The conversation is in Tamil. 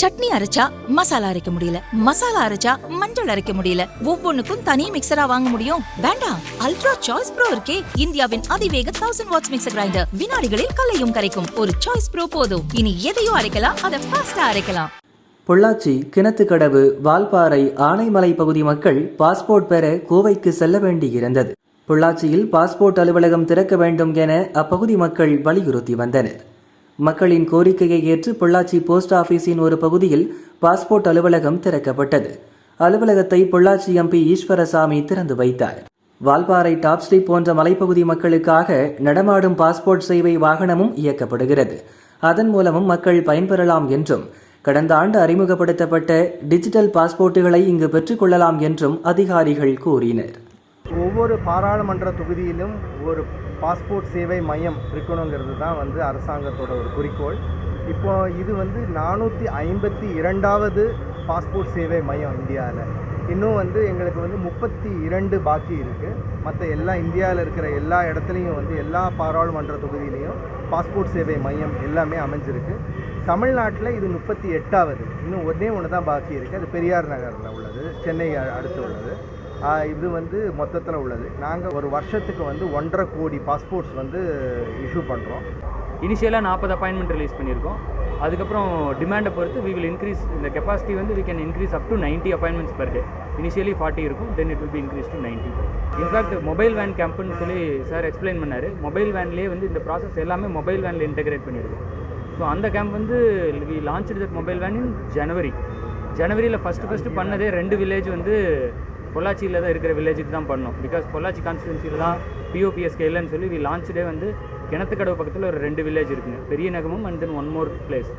சட்னி அரைச்சா மசாலா அரைக்க முடியல, மசாலா அரைச்சா மஞ்சள் அரைக்க முடியல, ஒவ்வொன்னுக்கும் தனி மிக்சரா வாங்க முடியும்? வேண்டாம், அல்ட்ரா சாய்ஸ் ப்ரோ இருக்கே, இந்தியாவின் அதிவேக 1000 வாட்ஸ் மிக்சர் கிரைண்டர், வினாடிகளில் கல்லையும் கரைக்கும் ஒரு சாய்ஸ் ப்ரோ போதும். இனி எதையும் அரைக்கலாம், அதை ஃபாஸ்டா அரைக்கலாம். பொள்ளாச்சி, கிணத்துக்கடவு, வால்பாறை, ஆனைமலை பகுதி மக்கள் பாஸ்போர்ட் பெற கோவைக்கு செல்ல வேண்டியிருந்தது. பொள்ளாச்சியில் பாஸ்போர்ட் அலுவலகம் திறக்க வேண்டும் என அப்பகுதி மக்கள் வலியுறுத்தி வந்தனர். மக்களின் கோரிக்கையை ஏற்று பொள்ளாச்சி போஸ்ட் ஆபீஸின் ஒரு பகுதியில் பாஸ்போர்ட் அலுவலகம் திறக்கப்பட்டது. அலுவலகத்தை பொள்ளாச்சி எம்பி ஈஸ்வரசாமி திறந்து வைத்தார். வால்பாறை, டாப் ஸ்லிப் போன்ற மலைப்பகுதி மக்களுக்காக நடமாடும் பாஸ்போர்ட் சேவை வாகனமும் இயக்கப்படுகிறது. அதன் மூலமும் மக்கள் பயன்பெறலாம் என்றும், கடந்த ஆண்டு அறிமுகப்படுத்தப்பட்ட டிஜிட்டல் பாஸ்போர்ட்டுகளை இங்கு பெற்றுக்கொள்ளலாம் என்றும் அதிகாரிகள் கூறினர். ஒவ்வொரு பாராளுமன்ற தொகுதியிலும் ஒரு பாஸ்போர்ட் சேவை மையம் இருக்கணுங்கிறது தான் அரசாங்கத்தோட ஒரு குறிக்கோள். இப்போ இது 452வது பாஸ்போர்ட் சேவை மையம் இந்தியாவில். இன்னும் எங்களுக்கு 32 பாக்கி இருக்குது. மற்ற எல்லா இந்தியாவில் இருக்கிற எல்லா இடத்துலையும் எல்லா பாராளுமன்ற தொகுதியிலையும் பாஸ்போர்ட் சேவை மையம் எல்லாமே அமைஞ்சிருக்கு. தமிழ்நாட்டில் இது 38வது. இன்னும் ஒன்று தான் பாக்கி இருக்குது. அது பெரியார் நகரில் உள்ளது, சென்னை அடுத்து உள்ளது. இது மொத்தத்தில் உள்ளது. நாங்கள் ஒரு வருஷத்துக்கு 1.5 கோடி பாஸ்போர்ட்ஸ் இஷ்யூ பண்ணுறோம். இனிஷியலாக 40 அப்பாயின்மெண்ட் ரிலீஸ் பண்ணியிருக்கோம். அதுக்கப்புறம் டிமாண்டை பொறுத்து we will increase இந்த capacity we can increase up to 90 appointments per day. Initially 40 இருக்கும், then it will be increased to 90. In fact mobile van கேம்ப்னு சொல்லி சார் எக்ஸ்பிளைன் பண்ணார். மொபைல் வேன்லேயே இந்த ப்ராசஸ் எல்லாமே மொபைல் வேனில் இன்டெகிரேட் பண்ணியிருக்கோம். ஸோ அந்த camp we launched that mobile van in ஜனவரியில் ஃபஸ்ட்டு பண்ணதே 2 வில்லேஜ் பொள்ளாச்சியில் தான் இருக்கிற வில்லேஜுக்கு தான் பண்ணோம். பிகாஸ் பொள்ளாச்சி கான்ஸ்டிடுவன்சியில் தான் பிஓபிஎஸ்கே இல்லைன்னு சொல்லி வி லான்ச்டே கிணத்துக்கடவு பக்கத்தில் ஒரு 2 வில்லேஜ் இருக்குங்க, பெரிய நகமும் and then one more place.